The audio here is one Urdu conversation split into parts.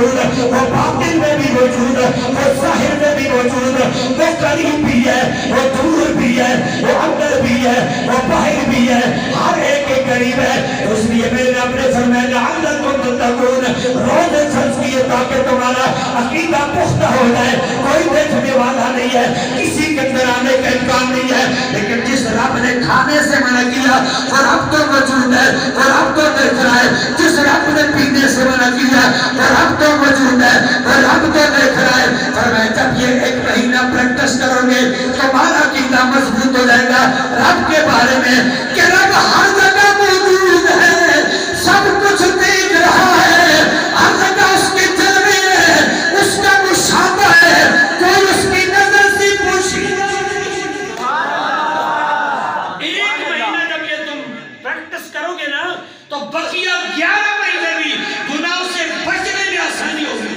موجود, وہ باطن میں بھی موجود, وہ ظاہر میں بھی موجود, وہ قریب بھی ہے, وہ دور بھی ہے, وہ اندر بھی ہے, وہ باہر بھی ہے, ہر ایک کے قریب ہے. اس لیے میرے رب نے فرمایا لعلکم تتقون, روزے سنس کیے تاکہ تمہارا عقیدہ پختہ ہو جائے. کوئی دیکھنے والا نہیں ہے, کسی کے اندر آنے کا امکان نہیں ہے, لیکن جس رب نے کھانے سے منع کیا وہ رب تو موجود ہے, وہ رب تو دیکھ رہا ہے. جس رب نے پینے سے منع کیا وہ رب تو موجود ہے, وہ رب تو دیکھ رہا ہے. فرمایا جب یہ 1 مہینہ پریکٹس کرو گے تمہارا عقیدہ مضبوط ہو جائے گا رب کے بارے میں کہ رب ہر جگہ موجود ہے, سب کچھ دیکھ رہا ہے, ہر جگہ اس کے جلوے ہے, اس کا مشاہدہ ہے, کوئی اس کی نظر سے پوچھیے. 1 مہینہ جب یہ تم پریکٹس کرو گے نا تو بقیہ 11 مہینے بھی گناہوں سے بچنے میں آسانی ہوگی.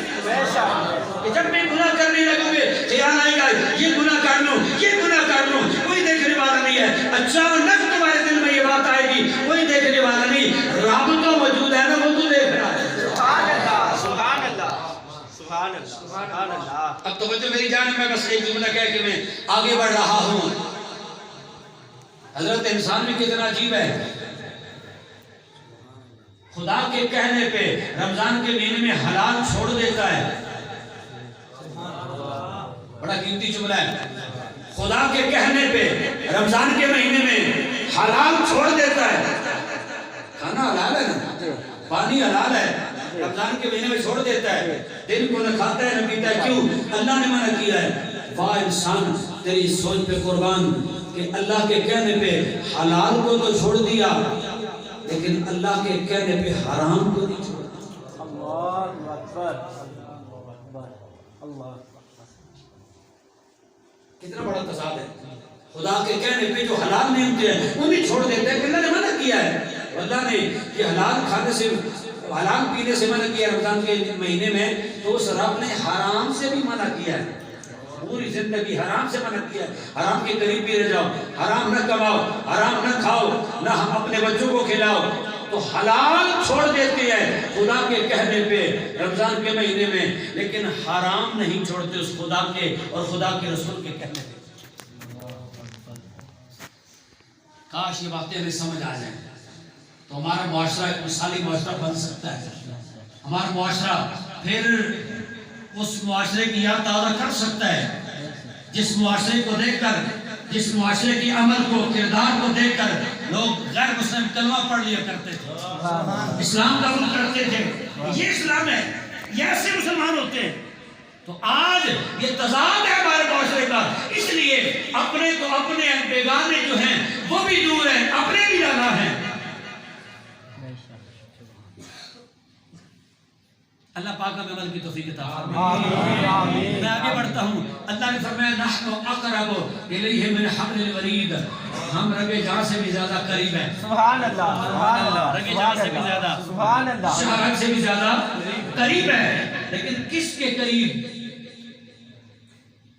کہ جب میں گناہ کرنے لگوں گے خیال آئے گا یہ گناہ کر لوں, یہ گناہ کر لوں, کوئی دیکھنے والا نہیں ہے. اچانک تمہارے دل میں یہ بات آئے گی کوئی دیکھنے والا نہیں, رب تو موجود ہے نا, وہ تو دیکھ رہا ہے. سبحان اللہ, سبحان اللہ, سبحان اللہ. اب تو جو میری جان میں بس ایک جملہ کہہ کہ میں آگے بڑھ رہا ہوں. حضرت انسان بھی کتنا عجیب ہے, خدا کے کہنے پہ رمضان کے مہینے میں حلال چھوڑ دیتا ہے. بڑا قیمتی جملہ ہے. خدا کے کہنے پہ رمضان کے مہینے میں حلال چھوڑ دیتا ہے. کھانا حلال ہے نا, پانی حلال ہے, رمضان کے مہینے میں چھوڑ دیتا ہے. دن کو نہ کھاتا ہے نہ پیتا ہے. کیوں؟ اللہ نے منع کیا ہے. واہ انسان تیری سوچ پہ قربان کہ اللہ کے کہنے پہ حلال کو تو چھوڑ دیا لیکن اللہ کے کہنے پہ حرام کو نہیں چھوڑا. اللہ اکبر, اللہ اکبر. کتنا بڑا تضاد ہے. خدا کے کہنے پہ جو حلال نعمتیں ہیں انہیں چھوڑ دیتے ہیں کہ اللہ نے منع کیا ہے. اللہ نے یہ حلال کھانے سے حلال پینے سے منع کیا رمضان کے مہینے میں, تو اس رب نے حرام سے بھی منع کیا ہے. پوری زندگی حرام سے منع کیا ہے. حرام کے قریب بھی رہ جاؤ, حرام نہ کماؤ, حرام نہ کھاؤ, نہ اپنے بچوں کو کھلاؤ. تو حلال چھوڑ دیتے ہیں خدا کے کہنے پہ رمضان کے مہینے میں, لیکن حرام نہیں چھوڑتے اس خدا کے اور خدا کے رسول کے کہنے پہ. کاش یہ باتیں ہمیں سمجھ آ جائیں تو ہمارا معاشرہ ایک مثالی معاشرہ بن سکتا ہے. ہمارا معاشرہ پھر اس معاشرے کی یاد تازہ کر سکتا ہے جس معاشرے کو دیکھ کر, جس معاشرے کی عمل کو, کردار کو دیکھ کر لوگ غیر مسلم کلمہ پڑھ لیا کرتے تھے, اسلام قبول کرتے تھے. یہ اسلام ہے, یہ ایسے مسلمان ہوتے ہیں. تو آج یہ تضاد ہے ہمارے معاشرے کا, اس لیے اپنے تو اپنے ہیں, بیگانے جو ہیں وہ بھی دور ہیں, اپنے بھی زیادہ ہیں. اللہ پاک ہمیں عمل کی توفیق عطا فرمائے. میں آگے بڑھتا ہوں. اللہ نے فرمایا نحن اقرب الیہ من حبل الورید, ہم رگ جان سے بھی زیادہ قریب ہیں. سبحان اللہ, سبحان اللہ, رگ جان سے بھی زیادہ, سبحان اللہ, شہرت سے بھی زیادہ قریب ہے. لیکن کس کے قریب؟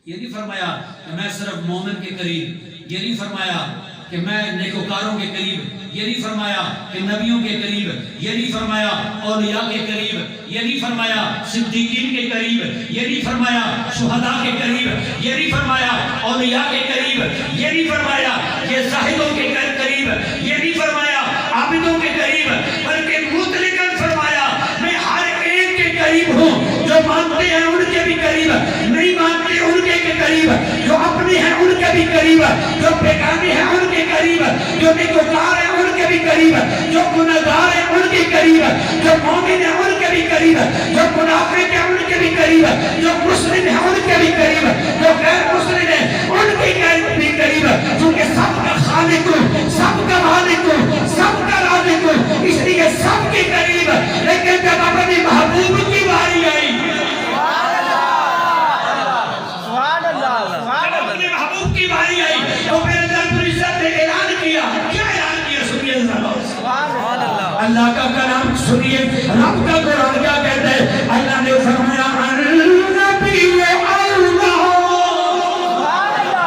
یہ نہیں فرمایا کہ میں صرف مومن کے قریب, یہ نہیں فرمایا کہ میں نیکوکاروں کے قریب, یہ نہیں فرمایا کہ نبیوں کے قریب, یہ نہیں فرمایا اولیاء کے قریب, یہ نہیں فرمایا صدیقین کے قریب, یہ نہیں فرمایا شہداء کے قریب, یہ نہیں فرمایا اولیاء کے قریب, یہ نہیں فرمایا یہ زاہدوں کے قریب, یہ نہیں فرمایا عابدوں کے قریب, بلکہ مطلقاً فرمایا میں ہر ایک کے قریب ہوں. جو مانتے ہیں ان کے بھی قریب, نہیں مانتے ان کے قریب, جو اپنے ہیں ان کے بھی قریب, جو بیگانے ہیں ان کے قریب, جو نیکوکار ہیں ان کے بھی قریب, جو گنہگار ہیں ان کے قریب, جو مومن ہیں ان کے بھی قریب, جو منافق ہیں ان کے بھی قریب, جو مسلم ہیں ان کے بھی قریب, جو غیر مسلم ہیں ان کے بھی قریب. چونکہ سب کا خالق ہوں, سب کا مالک ہوں, سب کا رازق ہوں, اس لیے سب کے قریب. لیکن جب اپنے محبوب کی باری آئی, اپنے محبوب کی باری آئی, تو پھر رب العزت نے اعلان کیا. کیا اعلان کیا؟ سنیے اللہ کا کلام سنیے. رب کا قرآن کیا کہتا ہے؟ اللہ نے فرمایا النبی اولا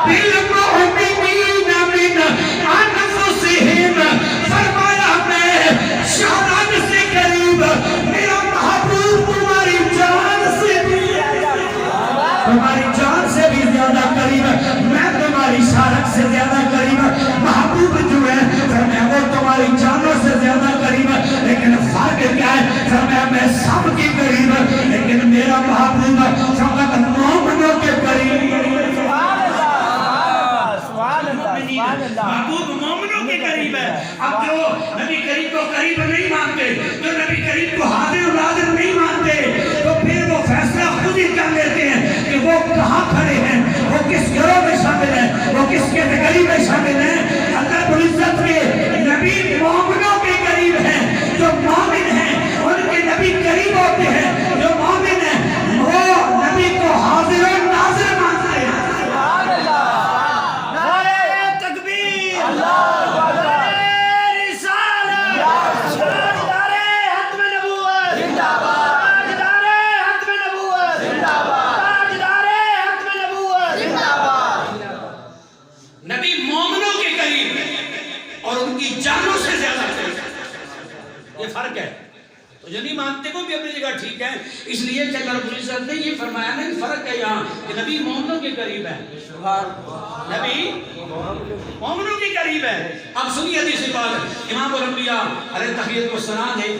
بالمؤمنین من انفسہم, فرمایا میں شہادت سے قریب, میرا محبوب تمہاری جان قریب شامل ہیں. اللہ رب العزت کے نبی مومنوں کے قریب ہیں. جو مومن ہیں ان کے نبی قریب ہوتے ہیں. جو مومن ہیں وہ نبی کو حاضر و ناظر مانتے ہیں. سبحان اللہ. نعرہ تکبیر. اللہ اکبر. رسالت. تاجدار ختم نبوت. زندہ باد. تاجدار ختم نبوت. زندہ باد. تاجدار ختم نبوت. زندہ باد. نبی مومنوں کے قریب اور ان کی جانوں سے زیادہ قریب. یہ فرق ہے. تو جو نہیں مانتے وہ بھی اپنی جگہ ٹھیک ہے. اس لیے کہ اللہ رب العزت نے یہ فرمایا نا کہ فرق ہے یہاں کہ نبی مومنوں کے قریب ہے. نبی مومنوں کے قریب ہے. اب سنیے حدیث پاک. امام الانبیاء علیہ تحیت و ثنا نے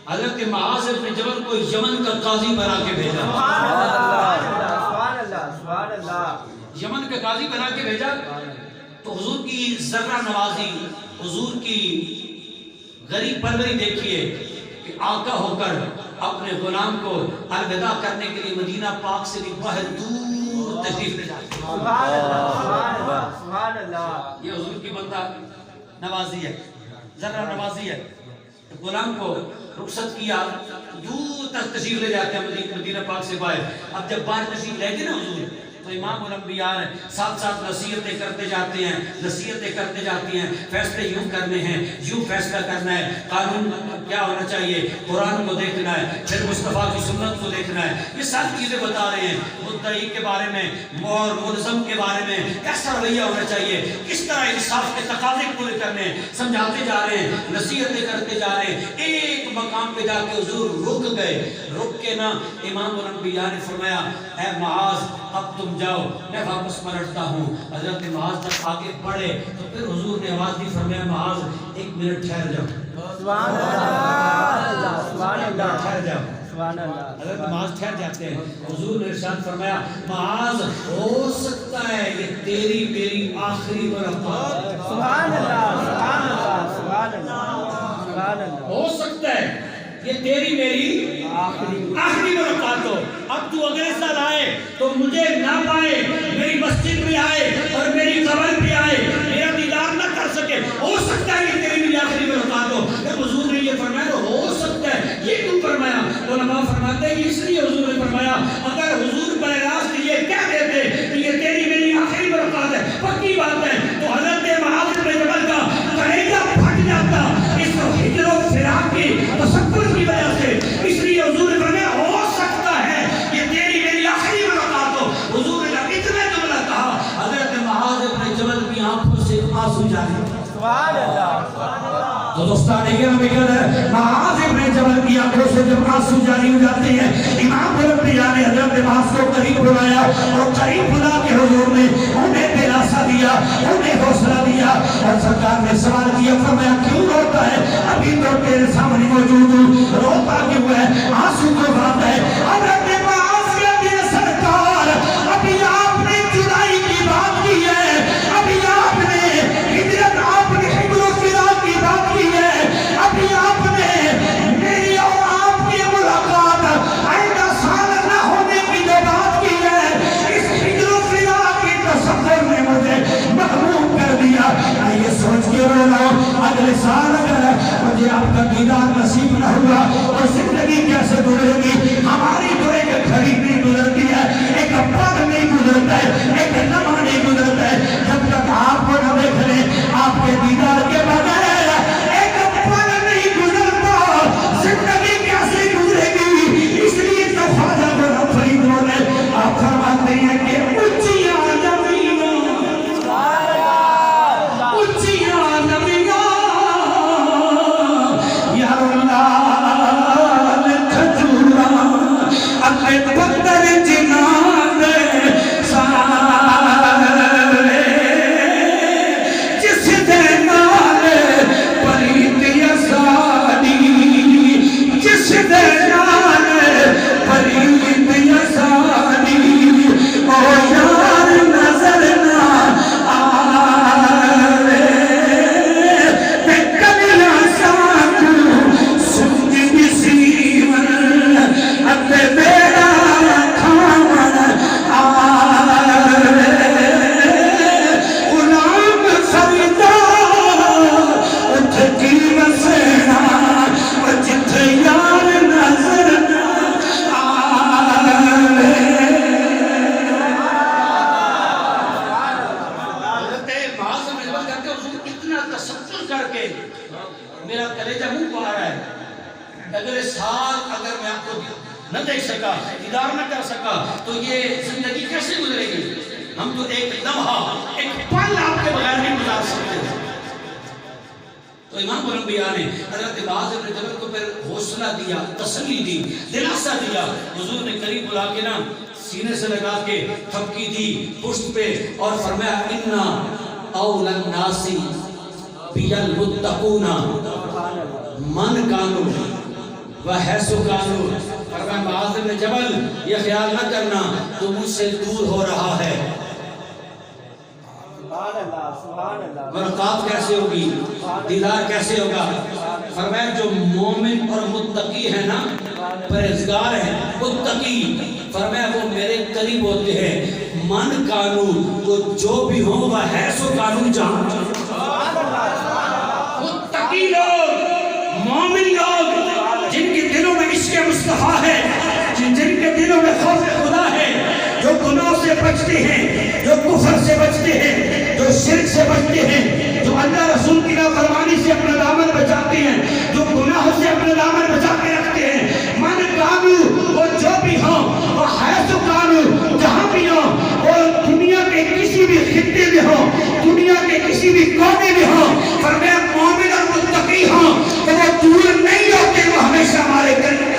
حضرت معاذ بن جبل کو یمن کا قاضی بنا کے بھیجا. سبحان اللہ. سبحان اللہ. یمن کا قاضی بنا کے بھیجا تو حضور کی ذرہ نوازی, حضور کی غریب پروری دیکھیے کہ آقا ہو کر اپنے غلام کو الوداع کرنے کے لیے مدینہ پاک سے بھی باہر دور تشریف لے جاتے. سبحان اللہ. سبحان اللہ. یہ حضور کی بندہ نوازی ہے, ذرہ نوازی ہے. غلام کو رخصت کیا, دور تک تشریف لے جاتے ہیں مدینہ پاک سے باہر. اب جب باہر تشریف لے گئے نا حضور تو امام الانبیاء ساتھ ساتھ نصیحتیں کرتے جاتے ہیں, نصیحتیں کرتے جاتی ہیں. فیصلے یوں کرنے ہیں, یوں فیصلہ کرنا ہے, قانون کیا ہونا چاہیے, قرآن کو دیکھنا ہے, پھر مصطفیٰ کی سنت کو دیکھنا ہے. یہ ساری چیزیں بتا رہے ہیں. مدعی کے بارے میں اور ملزم کے بارے میں کیسا رویہ ہونا چاہیے, کس طرح انصاف کے تقاضے پورے کرنے ہیں, سمجھاتے جا رہے ہیں, نصیحتیں کرتے جا رہے ہیں. ایک مقام پہ جا کے حضور رک گئے. رک کے نا امام الانبیاء نے فرمایا اے معاذ اب تم جاؤ, میں واپس پلٹتا ہوں. حضرت معاذ جب آگے بڑھے تو پھر حضور نے آواز دی, فرمایا معاذ ایک منٹ ٹھہر جاؤ. سبحان اللہ. سبحان اللہ. ٹھہر جاؤ. سبحان اللہ. حضرت معاذ ٹھہر جاتے ہیں. حضور نے ارشاد فرمایا معاذ ہو سکتا ہے یہ تیری میری آخری ملاقات. سبحان اللہ. سبحان اللہ. سبحان اللہ. سبحان اللہ. ہو سکتا ہے یہ تیری میری آخری ملاقات ہو. اب تو اگلے سال آئے تو مجھے نہ پائے, میری مسجد میں آئے اور میری قبر پہ آئے, میرا دیدار نہ کر سکے. ہو سکتا ہے یہ تیری میری آخری ملاقات ہو. جب حضور نے یہ فرمایا تو ہو سکتا ہے یہ کیوں فرمایا؟ علماء فرماتے ہیں اس لیے حضور نے فرمایا اگر حضور براہ راست یہ کہہ دیتے کہ یہ تیری میری آخری ملاقات ہے, پکی بات ہے, تو حضرت معاذ بن جبل کا کلیجہ پھٹ جاتا اس ہجر و فراق کی تصور کی وجہ سے. اس لیے حضور نے فرمایا ہو سکتا ہے یہ تیری میری آخری ملاقات ہو. حضور نے جب اتنا جملہ کہا حضرت معاذ بن جبل کی آنکھوں سے آنسو جاری. سبحان اللہ. تو دوستان معاذ بن جبل کی آنکھوں سے جب آنسو جاری ہو جاتے ہیں, امام الانبیاء نے حضرت معاذ کو قریب بلایا اور قریب بلا کے حضور نے انہیں دلاسا دیا, انہیں حوصلہ دیا اور سرکار نے سوال کیا, فرمایا کیوں روتا ہے؟ ابھی تو تیرے سامنے موجود ہوں, روتا کیوں ہے؟ آنسو کیوں بات ہے؟ حضرت معاذ کہتے ہیں سرکار ابھی آپ نے جدائی کی بات کی ہے, ابھی آپ نے ہجرت, آپ نے ہجر و فراق کی بات کی ہے, ابھی آپ نے میری اور آپ کی ملاقات آئندہ سال نہ ہونے کی جو بات کی ہے, اس ہجر و فراق کی تصور نے مجھے محروم کر دیا. یہ سوچ کے رو رہا ہوں اگلے سال اگر مجھے آپ کا دیدار نصیب نہ ہوا اور زندگی کیسے گزرے گی؟ ہماری تو ایک گھڑی نہیں گزرتی ہے, ایک پل نہیں گزرتا ہے, ایک لمحہ نہیں گزرتا ہے جب تک آپ کو نہ دیکھ لیں. آپ کے دیدار کے بغیر ایک پل نہیں گزرتا, زندگی کیسے گزرے گی؟ اس لیے تو خواجہ گولا فریدوں نے آپ فرماتے ہیں کہ اونچیاں زمینوں, اونچیاں زمینوں یا اللہ بیٹا منہ کو آ رہا ہے، اگلے سال اگر میں آپ کو نہ دیکھ سکا، دیدار نہ کر سکا تو یہ زندگی کیسے گزرے گی؟ ہم تو ایک لمحہ، ایک پل آپ کے بغیر نہیں گزار سکتے۔ تو امام الانبیاء نے حضرت معاذ بن جبل کو پھر حوصلہ دیا، تسلی دی، دلاسا دیا۔ حضور نے قریب بلا کے نا سینے سے لگا کے تھپکی دی پشت پہ اور فرمایا انا اول الناس بالمتقون من کانوا وحیث کانوا۔ فرمایا معاذ بن جبل یہ خیال نہ کرنا تو مجھ سے دور ہو رہا ہے، ملاقات کیسے ہوگی، دیدار کیسے ہوگا؟ فرمایا جو مومن اور متقی ہے نا، پرہیزگار ہے، متقی، فرمایا وہ میرے قریب ہوتے ہیں، من کانو، وہ جو بھی ہوں وہ حیث و کانو جہاں۔ متقی لوگ، مومن لوگ، جن کے دلوں میں عشق مصطفیٰ ہے، جن کے دلوں میں خوف خدا ہے، جو گناہ سے بچتے ہیں، جو کفر سے بچتے ہیں، جو شرک سے بچتے ہیں، جو اللہ رسول کی نافرمانی سے اپنا دامن بچاتے ہیں، جو گناہ سے اپنا دامن بچا کے رکھتے ہیں، من کانو، وہ جو بھی ہوں، وہ حیث کانو، جہاں بھی ہوں، وہ دنیا کے کسی بھی خطے میں ہوں، دنیا کے کسی بھی کونے میں ہوں، فرمایا مومن اور متقی ہوں تو وہ دور نہیں ہوتے، وہ ہمیشہ ہمارے قریب۔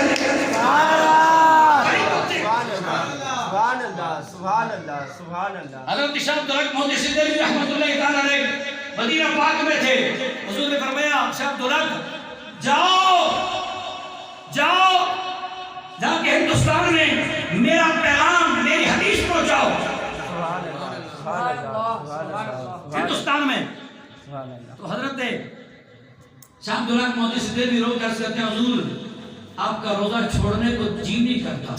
حضرت شاہ عبدالحق محدث دہلوی رحمۃ اللہ تعالیٰ علیہ مدینہ پاک میں تھے۔ حضور نے فرمایا شاہ عبدالحق جاؤ جا کے ہندوستان میں میرا پیغام، میری حدیث پہنچاؤ۔ ہندوستان میں تو حضرت شاہ عبدالحق محدث دہلوی رو کر سکتے ہیں حضور آپ کا روزہ چھوڑنے کو جی نہیں کرتا،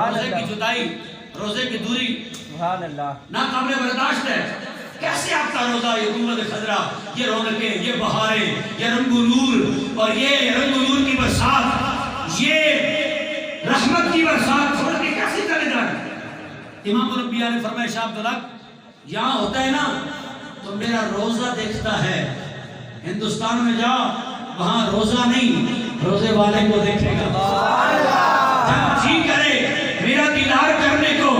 روزے کی جدائی، روزے کی دوری ناقابل برداشت ہے، کیسے آپ کا روزہ، یہ گنبد خضرا، یہ رونقیں، یہ بہاریں، یہ رنگ و نور، اور یہ رنگ و نور کی برسات، یہ رحمت کی برسات چھوڑ کے کیسے چلے جائیں؟ امام الانبیاء نے فرمایا شاہ عبدالحق یہاں ہوتا ہے نا تو میرا روزہ دیکھتا ہے، ہندوستان میں جا وہاں روزہ نہیں روزے والے کو دیکھے گا، جب جی کرے میرا دیدار کرنے کو،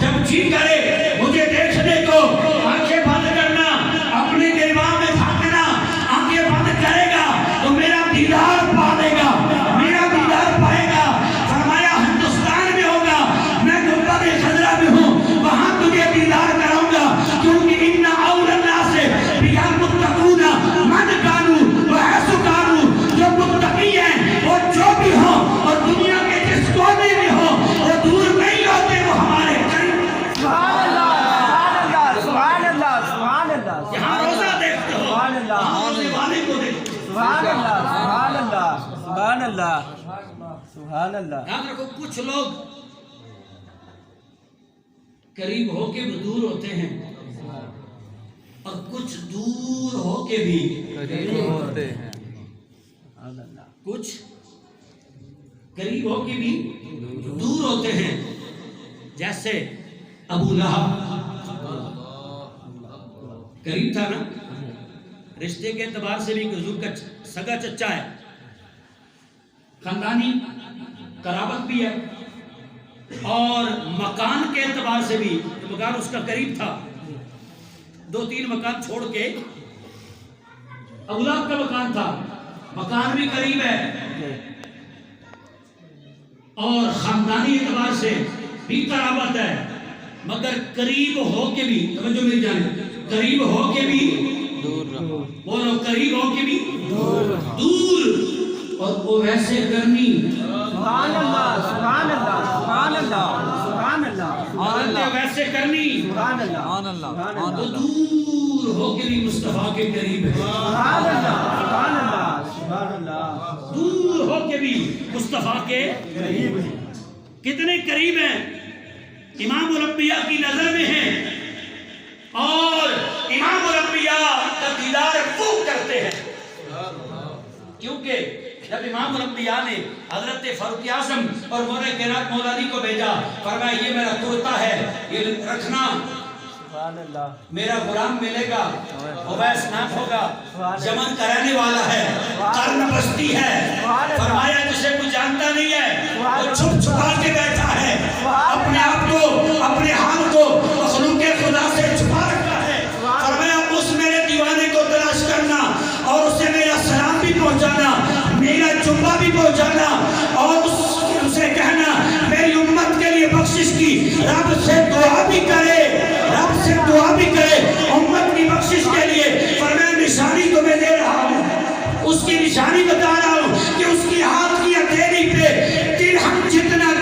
جب جی کرے مجھے دیکھنے کو، آنکھیں بند کرنا، اپنے دماغ میں تھاکنا، آنکھیں بند کرے گا تو میرا دیدار پا دے گا، میرا دیدار پائے گا۔ فرمایا ہندوستان میں ہوگا، میں گنبد خضرا میں ہوں، وہاں تجھے دیدار کراؤں گا، کیونکہ ان اول الناس بالمتقون من کانوا وحیث کانوا، جو متقی ہیں وہ جو بھی ہوں اور دنیا کے جس کونے میں ہوں وہ دور نہیں ہوتے، وہ ہمارے قریب۔ یہاں روزہ دیکھتے ہو، وہاں روزے والے کو دیکھتے ہو۔ یاد رکھو کچھ لوگ قریب ہو کے بھی دور ہوتے ہیں اور کچھ دور ہو کے بھی قریب ہوتے ہیں، کچھ قریب ہو کے بھی دور ہوتے ہیں، جیسے ابو لہب قریب تھا نا، رشتے کے اعتبار سے بھی حضور کا سگا چچا ہے، خاندانی قرابت بھی ہے، اور مکان کے اعتبار سے بھی مکان اس کا قریب تھا، 2-3 مکان چھوڑ کے ابو لہب کا مکان تھا، مکان بھی قریب ہے اور خاندانی اعتبار سے بھی قرابت ہے، مگر قریب ہو کے بھی، توجہ میری جانب، قریب ہو کے بھی دور، بولو قریب ہو کے بھی دور، اور وہ ویسے کرنی، سبحان اللہ، سبحان اللہ، سبحان اللہ، سبحان اللہ، ویسے کرنی، سبحان اللہ، وہ دور ہو کے بھی مصطفیٰ کے قریب ہے، سبحان اللہ، سبحان اللہ، سبحان اللہ، دور ہو کے بھی مصطفیٰ کے قریب ہے۔ کتنے قریب ہیں؟ امام الانبیاء کی نظر میں ہیں، اور امام الانبیاء کا دیدار وہ کرتے ہیں، کیونکہ جب امام الانبیاء نے حضرت فاروق اعظم اور مولا کائنات مولا علی کو بھیجا، فرمایا یہ میرا کرتا ہے، یہ رکھنا، میرا غلام ملے گا، اویس نام ہوگا، یمن کا رہنے والا ہے، قرن بستی ہے، فرمایا جسے کوئی جانتا نہیں ہے، وہ چھپ چھپا کے بیٹھا ہے، اپنے آپ کو، اپنے حال کو مخلوق خدا سے چھپا رکھا ہے، فرمایا اس میرے دیوانے کو تلاش کرنا اور اسے میرا سلام بھی پہنچانا، میرا جمعہ بھی پہنچانا، اور اسے کہنا میری امت کے لیے بخشش کی رب سے دعا بھی کرے، رب سے دعا بھی کرے امت کی بخشش کے لیے۔ فرمایا نشانی تو میں دے رہا ہوں، اس کی نشانی بتا رہا ہوں کہ اس کی ہاتھ کی ہتھیلی پہ درہم جتنا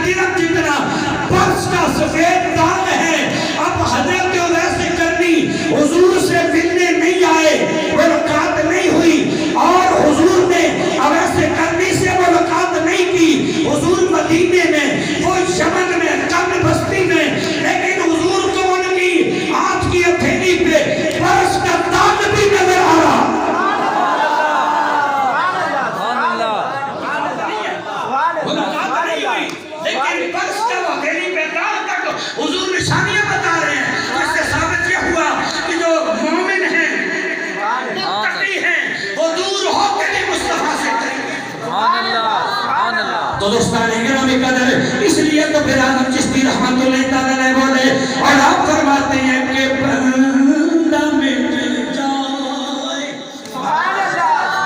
برس کا سفید داغ ہے۔ اب حضرت اویس کرنی حضور سے ملنے نہیں آئے، ملاقات نہیں ہوئی، اور حضور نے اویس کرنی سے ملاقات نہیں کی۔ حضور مدینے میں، وہ یمن میں، قرن بستی میں، لیکن حضور کو ان کی ہاتھ کی ہتھیلی پہ برس کا داغ بھی نظر آ رہا۔ ملاقات نہیں ہوئی، لیکن برس کا ہتھیلی پہ داغ تک حضور نشانیاں بتا رہے ہیں، جس سے ثابت یہ ہوا کہ جو مومن ہیں، متقی ہیں، وہ دور ہو کے بھی مصطفیٰ سے قریب ہیں۔ تو دوستان گرامی قدر، اس لیے تو پھر آدم چشتی رحمت اللہ تعالیٰ نے بولے، اور آپ فرماتے ہیں کہ بندہ مٹ جائے،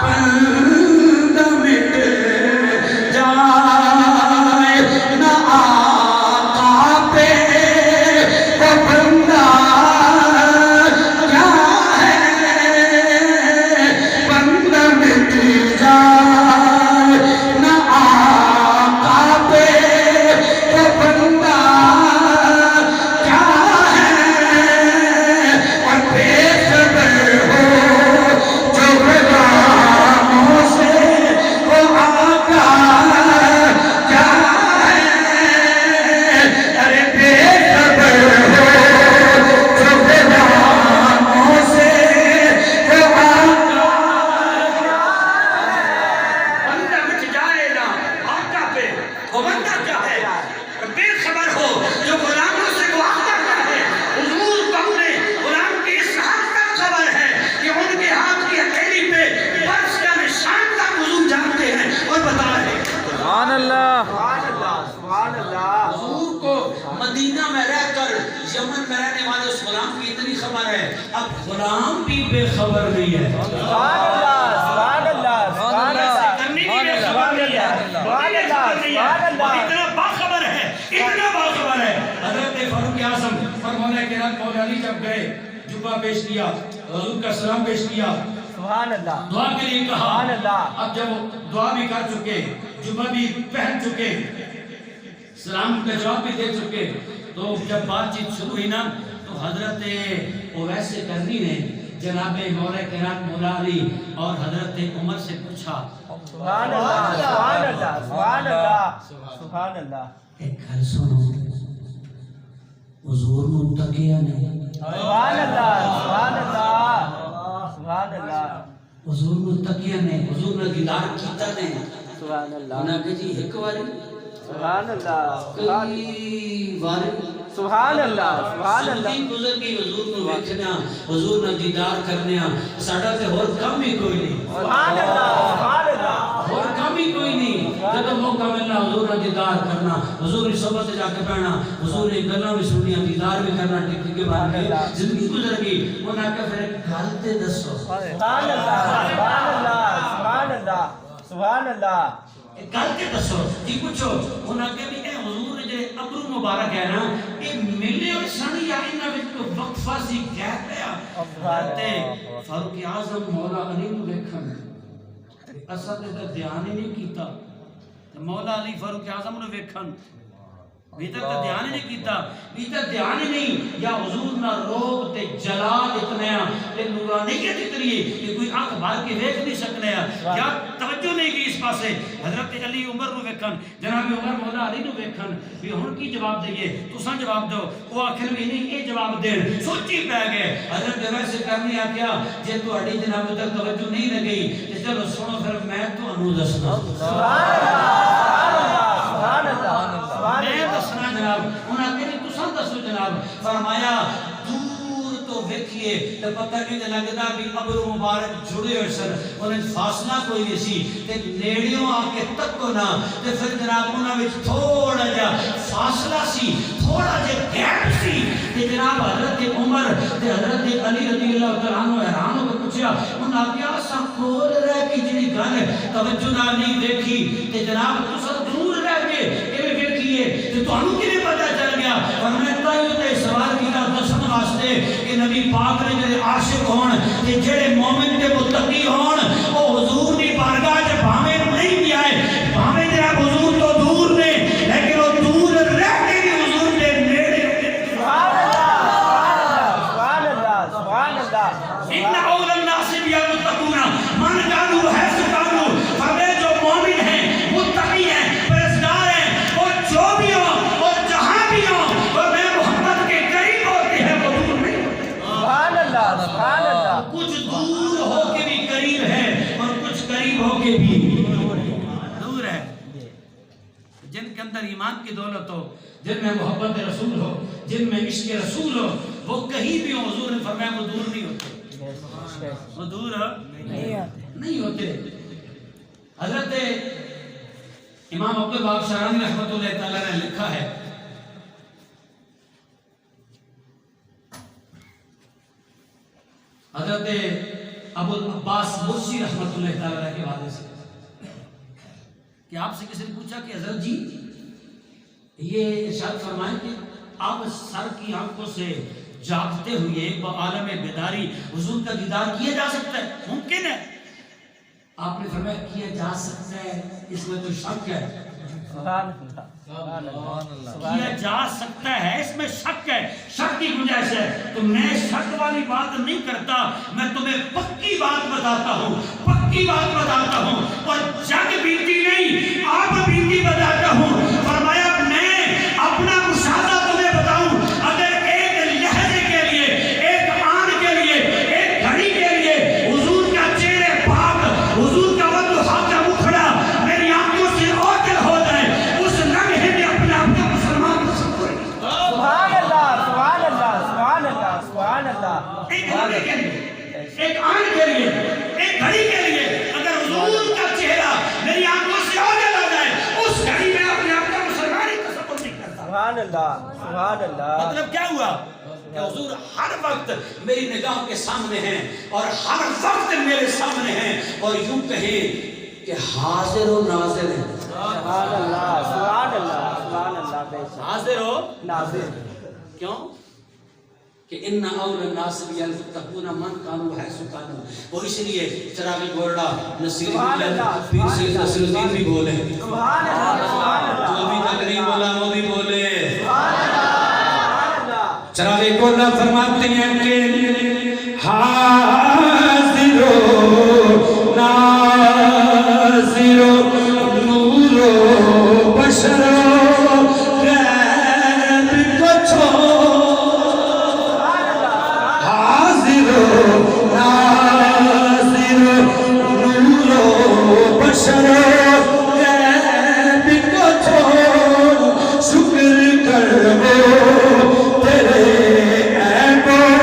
بندہ مٹ جائے، نہ آقا پہ وہ بندہ کیا ہے، بندہ مٹ جائے، نہ آقا پہ وہ بندہ کیا ہے، اور بے خبر ہو جو غلاموں سے وہ آقا کیا ہے، ارے بے خبر ہو جو غلاموں سے وہ آقا، بندہ مٹ جائے نا آقا پہ وہ بندہ کیا ہے، اور بے خبر ہو جو غلاموں سے وہ آقا کیا ہے۔ حضور کو اپنے غلام کی اس حد تک خبر ہے کہ ان کے ہاتھ کی ہتھیلی پہ برس کا نشان تک حضور جانتے ہیں اور بتا رہے ہیں۔ حضور کو مدینہ میں رہ کر یمن میں رہنے والے اس غلام کی اتنی خبر ہے، اب غلام بھی بے خبر نہیں ہے، کرنی بھی بے خبر نہیں ہے، وہ اتنا باخبر ہے، اتنا باخبر ہے۔ حضرت فاروق اعظم اور مولا کرام مولا علی جب گئے، جبہ پیش کیا، حضور کا سلام پیش کیا، دعا کے لیے کہا، اب جب دعا بھی کر چکے، جبہ بھی پہن چکے، سلام کا جواب بھی دے چکے، تو جب بات چیت شروع ہوئی نا، تو حضرت اویس کرنی نے جناب مولا کرام مولا علی اور حضرت عمر سے پوچھا، ایک گل سنو، حضور متقیہ نے، حضور متقیہ نے، حضور نے دیدار کیتا نے، انہاں کہ جی ایک واری، کئی واری، سبحان اللہ زندگی گزر گئی حضور کو ویکھنا، حضور نے دیدار کرنا، ساڈا تے ہور کم ہی کوئی نہیں، سبحان اللہ، اور کم ہی کوئی نہیں۔ جب موقع ملنا حضور نے دیدار کرنا، حضور کی صحبت جا کے بیٹھنا، حضور کی گلاں بھی سننیاں، دیدار بھی کرنا، ٹک کے بعد زندگی گزر گئی۔ انہاں کہ پھر ایک گل تے دسو، سبحان اللہ، سبحان اللہ، سبحان اللہ، سبحان اللہ، ایک گل تے دسو جی پوچھو۔ انہاں کہ بھی اے حضور جے ابرو مبارک ہے نا، اے ملے اور سن یا انہاں وچ کوئی وقفہ سی گیپ ہے؟ حضرت فاروق اعظم مولا علی نو ویکھن اساں تے دھیان ہی نہیں کیتا، مولا علی فاروق اعظم نو ویکھن بھی تک دھیان ہی نہیں کیتا، بھی تک دھیان ہی نہیں، یا حضور نہ روب تے جلال اتنا تے نورانیت اتنی کہ کوئی آنکھ بھر کے دیکھ نہیں سکنے، یا توجہ نہیں کی اس پاسے۔ حضرت علی عمر نو ویکھن، جناب عمر مولا علی نو ویکھن بھی ہن کی جواب دئیے، تساں جواب دو، وہ آخر بھی نہیں یہ جواب دین، سوچی پہ گئے۔ حضرت ویسے کرنے آکھیا جے تہاڈی جناب تک توجہ نہیں لگی تے چلو سنو پھر میں تانوں دسنا، میں دسنا جناب۔ انہاں کہ تساں دسو جناب۔ فرمایا دور تو پتہ نہیں لگتا بھی ابر مبارک جڑے ہوئے سن انہیں فاصلہ کوئی نہیں سی تے نیڑیوں آ کے تکو نہ تے پھر جناب انہاں وچ تھوڑا جا فاصلہ سی تھوڑا جا گیپ سی تے جناب حضرت عمر تے حضرت علی رضی اللہ تعالیٰ عنہ حیران ہو کے پوچھا انہاں کیا سا کول رہ کے جڑی گل توجہ نال نہیں دیکھی تے جناب تساں دور رہ کے ایویں ویکھیے تے تانوں کیویں پتہ چل گیا اور میں تائیوں تے سوال کیتا دسن واسطے کہ نبی پاک نے جڑے عاشق ہون تے جڑے مومن تے متقی ہون او حضور دی بارگاہ وچ بھاویں نہیں بھی آئے بھاویں جناب حضور تو دور نے لیکن وہ دور رہ کے بھی حضور دے نیڑے سبحان اللہ سبحان اللہ ان اول الناس یتقون من كانوا حيث كانوا فرمایا جو مومن ہیں متقی ہیں پرہیزگار ہیں وہ جو بھی ہوں وہ جہاں بھی ہوں وہ میں محمد کے قریب ہوتے ہیں وہ دور نہیں ہوتے سبحان اللہ سبحان اللہ کچھ دور ہو کے بھی قریب ہے اور کچھ قریب ہو کے بھی دور ہے جن کے اندر ایمان کی دولت ہو جن میں محبت رسول ہو جن میں عشق رسول ہو وہ کہیں بھی ہو حضور نے فرمایا وہ دور نہیں ہوتے وہ دور نہیں ہوتے حضرت امام عبد الوہاب شعرانی رحمۃ اللہ تعالی نے لکھا ہے حضرت ابو العباس مرسی رحمۃ اللہ تعالی کے حوالے سے کہ آپ سے کسی نے پوچھا کہ حضرت جی یہ ارشاد فرمائیں کہ آپ سر کی آنکھوں سے جاگتے ہوئے عالم بیداری حضور کا دیدار کیا جا سکتا ہے ممکن ہے آپ نے فرمایا کیا جا سکتا ہے اس میں تو شک ہے کیا جا سکتا ہے اس میں شک ہے شک کی گنجائش ہے تو میں شک والی بات نہیں کرتا میں تمہیں پکی بات بتاتا ہوں اور جگ بیتی نہیں آپ بیتی بتاتا ہوں فرمایا میں اپنا مشاہدہ تمہیں بتاؤں اگر ایک لہجے کے لیے ایک آن کے لیے ایک گھڑی کے لیے حضور کا چہرے پاک حضور کا وقت حاکہ اکھڑا میری آنکھوں سے اوجل ہو جائے اس لمحے میں اپنے آپ کا مسلمان تصور سبحان اللہ سبحان اللہ سبحان اللہ سبحان اللہ ایک گھڑی کے لیے ایک آن کے لیے ایک گھڑی کے لیے اگر حضور کا چہرہ میری آنکھوں سے اوجل ہو جائے اس گھڑی میں اپنے آپ کا مسلمان ہی تصور نہیں کرتا سبحان اللہ سبحان اللہ مطلب کیا ہوا کہ حضور ہر وقت میری نگاہ کے سامنے ہیں اور ہر وقت میرے سامنے ہیں اور یوں کہیں کہ حاضر و ناظر ہیں سبحان اللہ سبحان اللہ سبحان اللہ بے شک حاضر و ناظر کیوں کہ ان اول الناس یتقون من كانوا حيث كانوا وہ اس لیے چراغ گورڑا نصیر پیر سید نصیر الدین بھی بولے سبحان اللہ سبحان اللہ جو بھی تک نہیں بولا وہ بھی بولے سبحان اللہ چراغ گورڑا فرماتے ہیں کہ حاضر و ناظر و نور و بشر و غیب کو چھوڑ حاضر و ناظر و نور و بشر و غیب کو چھوڑ شکر کرو تیرے عیبوں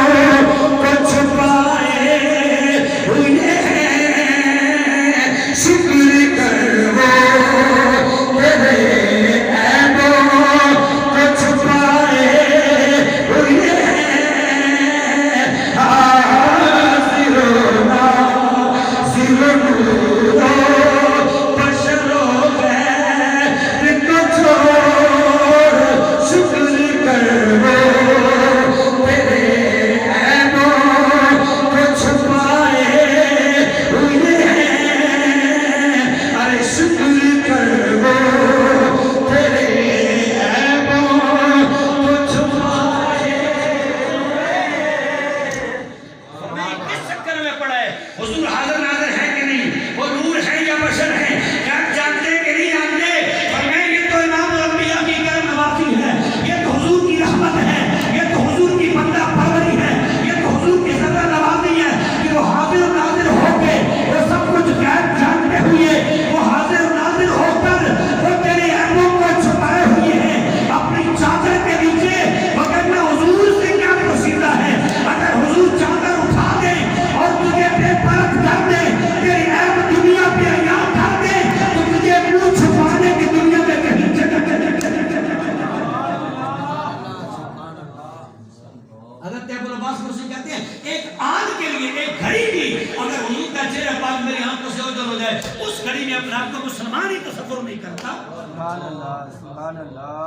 ہے اس گھڑی میں اپنے آپ کو مسلمان ہی تصور نہیں کرتا. سبحان اللہ سبحان اللہ.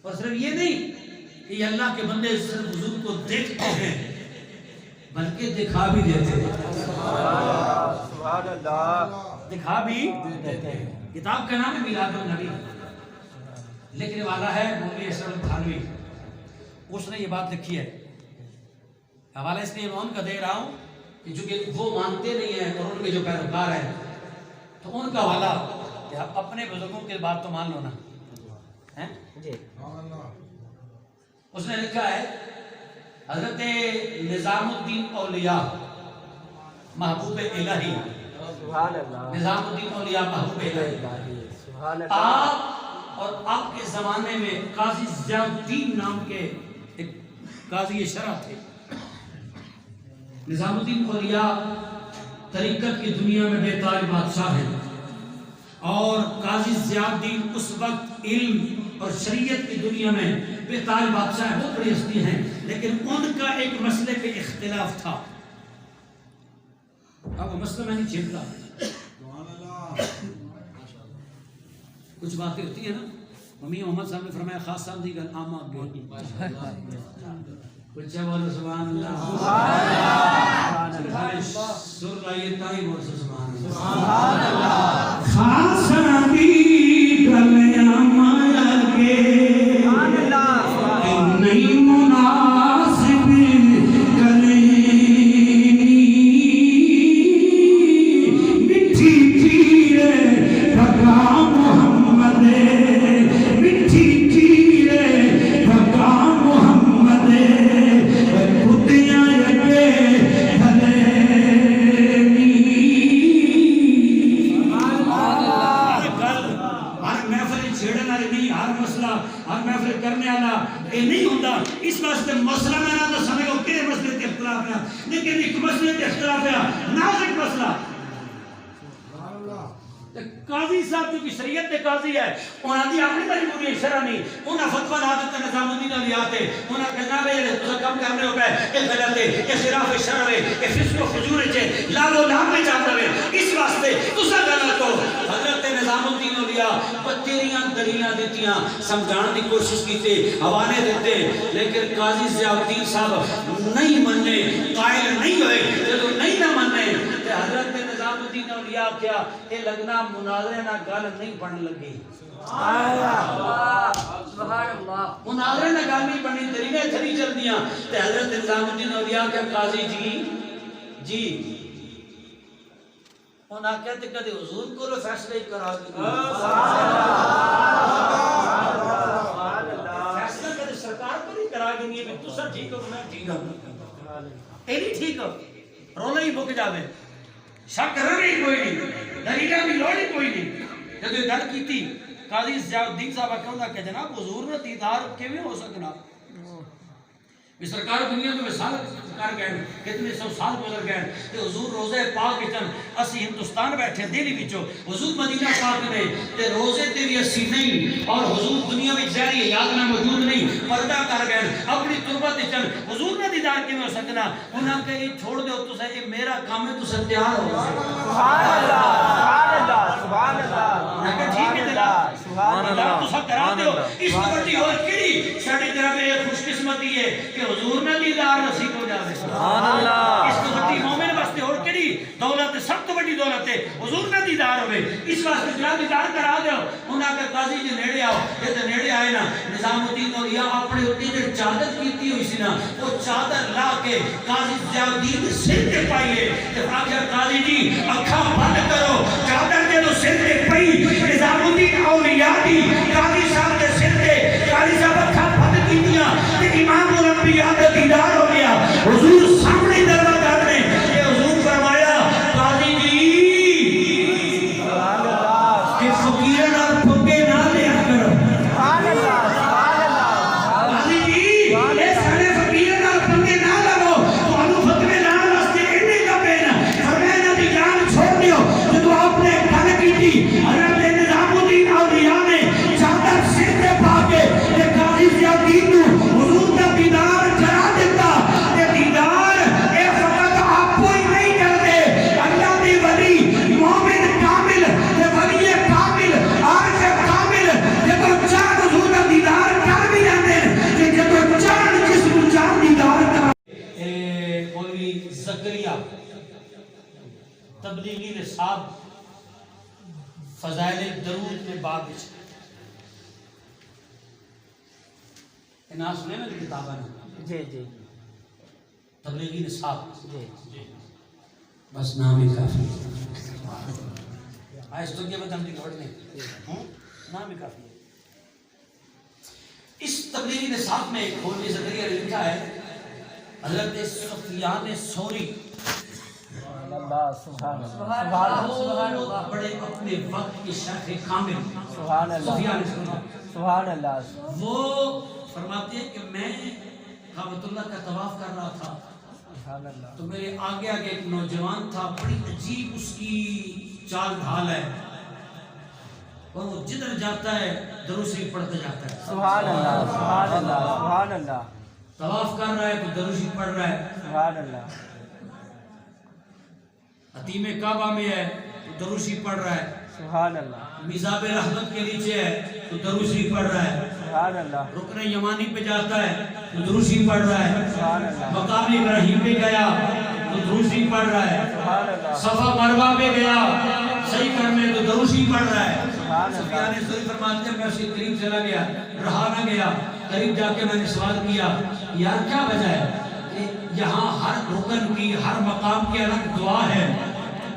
اور صرف یہ نہیں کہ یہ اللہ کے بندے صرف حضور کو دیکھتے ہیں بلکہ دکھا بھی دیتے ہیں. سبحان اللہ. دکھا بھی دیتے ہیں. کتاب کا نام ہے میلاد النبی، لکھنے والا ہے مولوی اشرف تھانوی. اس نے یہ بات لکھی ہے. حوالہ اس لیے میں ان کا دے رہا ہوں کہ چونکہ وہ مانتے نہیں ہیں اور ان کے جو پیروکار ہیں تو ان کا حوالہ کہ آپ اپنے بزرگوں کے بات تو مان لو نا. اس نے لکھا ہے حضرت نظام الدین اولیاء محبوب الہی، نظام الدین اولیاء محبوب الہی، آپ اور آپ کے زمانے میں قاضی ضیاء الدین نام کے ایک قاضی شرع تھے. نظام الدین اولیاء طریقت کی دنیا میں بے تاج بادشاہ ہیں اور قاضی ضیاء الدین اس وقت علم اور شریعت کی دنیا میں بے تاج بادشاہ بہت بڑی ہستی ہیں، لیکن ان کا ایک مسئلے پہ اختلاف تھا. اب وہ مسئلہ میں نہیں چھیڑتا، کچھ باتیں ہوتی ہیں نا. امیر محمد صاحب نے فرمایا خاص صاحب دی گل عام آگے کچھ بولو سبحان اللہ. سر لائیے تائی بول سبحان اللہ. خاص صاحب دی گل عام آگے نہیں مناسب گلے مٹھی چیرے بھگا محمد، مٹھی چیرے بھگا محمد کتیاں لگے بھلے ہر محفل چھیڑن والے نہیں، ہر مسئلہ ہر محفل کرنے والا یہ نہیں ہوتا. اس واسطے مسئلہ میں نہ تو سمجھو کہ مسئلے کے اختلاف ہے، لیکن ایک مسئلے کے اختلاف ہے نازک مسئلہ. قاضی صاحب جو کہ شریعت کے قاضی ہے انہاں دی اپنی مجبوری شرع نہیں، انہاں فتویٰ لا دیتے نظام الدین اولیاء تے. انہاں کہنا ہے تساں کم کرنے ہو پے یہ غلط ہے، یہ خلاف شرع ہے، یہ فسق و فجور ہے، لا لو لام میں جاتا ہے. اس واسطے تساں غلط ہو. حضرت نظام الدین اولیاء بتیریاں دلیلاں دیتیاں، سمجھان دی کوشش کیتے، حوالے دیتے، لیکن قاضی ضیاء الدین صاحب نہیں مننے، قائل نہیں ہوئے. جدوں نہیں نہ مننے تے حضرت نظام الدین اولیاء کیا یہ لگنا مناظرے نہ گل نہیں بن لگی. مناظرے نہ گل نہیں بنی، دلیلیں تھری چل دیاں. تے حضرت نظام الدین اولیاء کیا قاضی جی انہاں کہتے کدے حضور کو فیصلے کرا دی، فیصلہ کدے سرکار کو نہیں کرا دی. نہیں تو سب ٹھیک ہو میں ٹھیک ہوں، اے نہیں ٹھیک ہو رولا ہی مک جاوے، شک کرنے کوئی نہیں، دلیلہ بھی لوڑی کوئی نہیں. جب یہ گل کیتی قاضی ضیاء الدین صاحب کہندا کہ جناب حضور نے دیدار کیویں ہو سکنا؟ بھی سرکار دنیا میں وصال کر گئے، کتنے سو سال گزر گئے تے حضور روزے پاک وچن اسی ہندوستان بیٹھے دہلی وچوں، حضور مدینہ پاک نے تے روزے تے بھی اسی نہیں، اور حضور دنیا وچ ظاہری حیات نہ موجود نہیں، پردہ کر گئے اپنی تربت وچن. حضور نے دیدار کیویں ہو سکنا؟ انہاں کہ یہ چھوڑ دیو تساں، یہ میرا کام ہے، تساں تیار ہو. سبحان اللہ سبحان اللہ میں کہ ٹھیک ہے جناب سبحان اللہ تساں کرا دیو. اس تو بڑی اور کیڑی ساڈی جناب یہ خوش قسمتی ہے کہ حضور نے دیدار نصیب ہو جاوے. سبحان اللہ. اس تو بڑی مومن واسطے اور کیڑی دولت ہے، سب تو بڑی دولت ہے حضور نے دیدار ہوئے. اس واسطے جناب دیدار کرا دیو. انہاں کہ قاضی جی نیڑے آؤ، یہ تے نیڑے آئے نا. نظام الدین اولیاء اپنے اوتے جو چادر کیتی ہوئی سی نا وہ چادر لا کے قاضی ضیاء الدین سر تے پائیے تے آخر قاضی جی اکھاں بند کرو. چادر جدوں سر تے پئی نظام الدین اولیاء دی قاضی صاحب دے سر تے قاضی صاحب اکھاں بند کیتیاں تے امام الانبیاء دا دیدار ہو گیا. حضور سامنے دربار کرنے کہ حضور فرمایا قاضی جی کہ فقیر نال پھگے نہ لیا کرو. قاضی جی اے سارے فقیر نال پھگے نہ لگو، تانوں فتوی لان واسطے اینے کا پین فرمایا نہ دی جان چھوڑ دیو. تبلیغی نصاب فضائل درود میں باب نام سنے نا کتاب ہے جی جی تبلیغی نصاب جی بس نام ہی کافی آج تو کیا بتا ہم نے نام ہی کافی ہے. اس تبلیغی نصاب میں مولوی زکریا نے لکھا ہے حضرت سفیان ثوری سبحان بڑے اپنے وقت کے شیخ کامل اللہ سبحان اللہ. وہ فرماتے ہیں کہ میں کعبۃ اللہ کا طواف کر رہا تھا تو میرے آگے آگے ایک نوجوان تھا, بڑی عجیب اس کی چال ڈھال ہے اور وہ جدھر جاتا ہے درود شریف پڑھتا جاتا ہے. سبحان اللہ سبحان اللہ سبحان اللہ. طواف کر رہا ہے تو درود شریف پڑھ رہا ہے. سبحان اللہ. حتیم کعبہ میں ہے تو درود شریف پڑھ رہا ہے. سبحان اللہ. میزاب رحمت کے نیچے ہے تو درود شریف پڑھ رہا ہے. سبحان اللہ. رکن یمانی پہ جاتا ہے تو درود شریف پڑھ رہا ہے. سبحان اللہ. مقام ابراہیم پہ گیا تو درود شریف پڑھ رہا ہے. سبحان اللہ. صفا مروہ پہ گیا صحیح کرنے تو درود شریف پڑھ رہا ہے. سبحان اللہ. سفیان ثوری فرماتے ہیں میں اس کے قریب چلا گیا, رہا نہ گیا. قریب جا کے میں نے سوال کیا یار کیا وجہ ہے کہ یہاں ہر رکن کی ہر مقام کی الگ دعا ہے,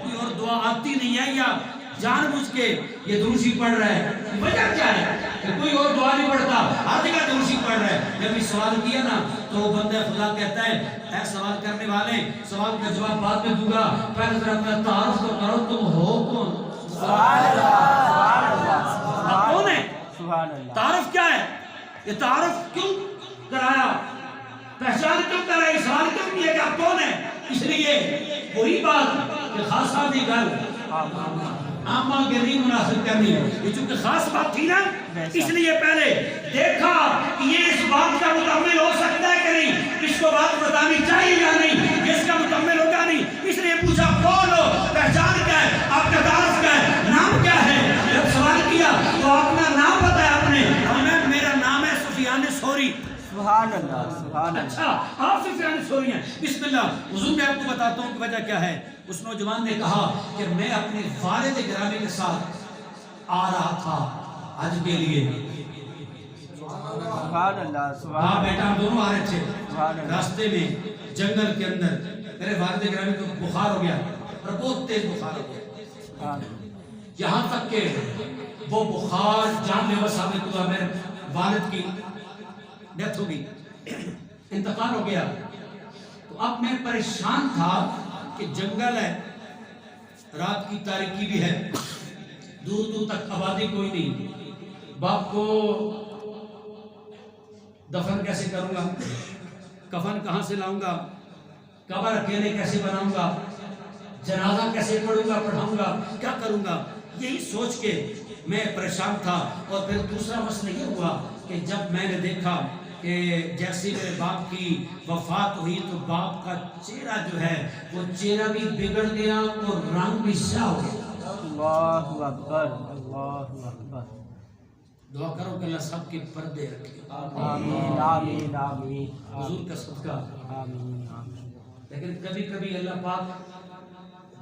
کوئی اور دعا آتی نہیں ہے یا جان بوجھ کے یہ درود شریف پڑھ رہا ہے, وجہ کیا ہے کہ کوئی اور دعا نہیں پڑھتا ہر جگہ درود شریف پڑھ رہا ہے. جب یہ سوال کیا نا تو بندہ خدا کہتا ہے اے سوال کرنے والے سوال کا جواب بعد میں دوں گا, پہلے ذرا اپنا تعارف تو کرو تم ہو کون. سبحان اللہ سبحان اللہ. آپ کون ہے؟ سبحان اللہ. تعارف کیا ہے؟ یہ تعارف کیوں کرایا, پہچان کیوں کرائی, سوال کیوں کیا کہ آپ کون ہیں؟ اس لیے وہی بات کہ خاصا دی گل عامہ کے نہیں مناسب کرنی ہے. یہ چونکہ خاص بات تھی نا اس لیے پہلے دیکھا کہ یہ اس بات کا مکمل ہو سکتا ہے کہ نہیں, اس کو بات بتانی چاہیے یا نہیں, یہ اس کا مکمل ہوگا نہیں, اس لیے پوچھا کون ہو, پہچان کیا ہے, آپ کا تعارف کیا ہے, نام کیا ہے. جب سوال کیا تو اپنا نام بتایا آپ نے, میرا نام ہے سفیان ثوری. سبحان اللہ سبحان اللہ. اچھا آپ سفیان ثوری ہیں, بسم اللہ. حضور میں آپ کو بتاتا ہوں کہ وجہ کیا ہے. اس نوجوان نے کہا کہ میں اپنے والد گرامی کے ساتھ آ رہا تھا حج کے لیے. سبحان اللہ سبحان ہاں اللہ. بیٹا ہم دونوں آ رہے تھے سبحان اللہ. راستے میں جنگل کے اندر میرے والد گرامی کو بخار ہو گیا اور بہت تیز بخار ہو گیا, سبحان اللہ. یہاں تک کہ وہ بخار جان لیوا ثابت ہوا, میرے والد کی ڈیتھ ہو گئی, انتقال ہو گیا. تو اب میں پریشان تھا کہ جنگل ہے, رات کی تاریکی بھی ہے, دور دور تک آبادی کوئی نہیں, باپ کو دفن کیسے کروں گا, کفن کہاں سے لاؤں گا, قبر اکیلے کیسے بناؤں گا, جنازہ کیسے پڑھوں گا پڑھاؤں گا, کیا کروں گا, یہی سوچ کے میں پریشان تھا. اور پھر دوسرا مسئلہ یہ ہوا کہ جب میں نے دیکھا کہ جیسے میرے باپ کی وفات ہوئی تو باپ کا چہرہ جو ہے وہ چہرہ بھی بگڑ گیا اور رنگ بھی سیاہ ہو گیا. اللہ اکبر اللہ اکبر. دعا کرو کہ اللہ سب کے پردے رکھے. آمین آمین آمین حضور کا صدقہ. آمین آمین. لیکن کبھی کبھی اللہ پاک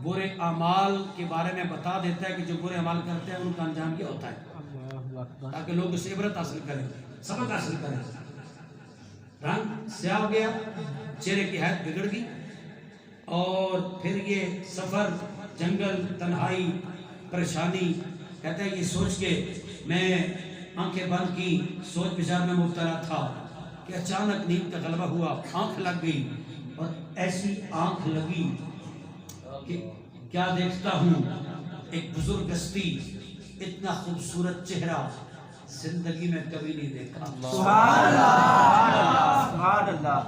برے اعمال کے بارے میں بتا دیتا ہے کہ جو برے اعمال کرتے ہیں ان کا انجام یہ ہوتا ہے, اللہ اکبر. تاکہ لوگ اس سے عبرت حاصل کریں, سبق حاصل کریں. رنگ سیاہ ہو گیا, چہرے کی حیت بگڑ گئی, اور پھر یہ سفر, جنگل, تنہائی, پریشانی. کہتا ہے یہ سوچ کے میں آنکھیں بند کی, سوچ بچار میں مبتلا تھا کہ اچانک نیند کا غلبہ ہوا, آنکھ لگ گئی, اور ایسی آنکھ لگی کہ کیا دیکھتا ہوں, ایک بزرگ ہستی, اتنا خوبصورت چہرہ زندگی میں کبھی نہیں دیکھا. سبحان اللہ سبحان اللہ.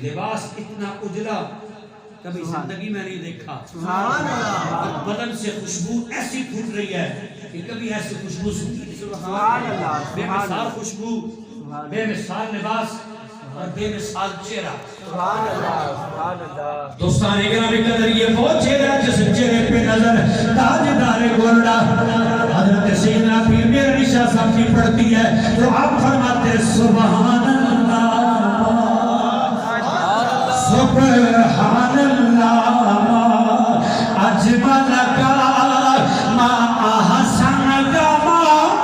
لباس اتنا اجلا کبھی زندگی میں نہیں دیکھا. سبحان اللہ. اور بدن سے خوشبو ایسی پھوٹ رہی ہے کہ کبھی ایسی خوشبو سنی نہیں. سبحان اللہ بے مثال خوشبو, بے مثال لباس اور بے مثال چہرہ. سبحان اللہ سبحان اللہ. دوستان اکرام قدر یہ وہ چہرہ جس چہرے پہ نظر تاجدار گولڈا حضرت سیدنا پیر میرا نشاء صاحب کی پڑتی ہے تو آپ فرماتے سبحان اللہ سبحان اللہ. آج اجملک ما احسنک ما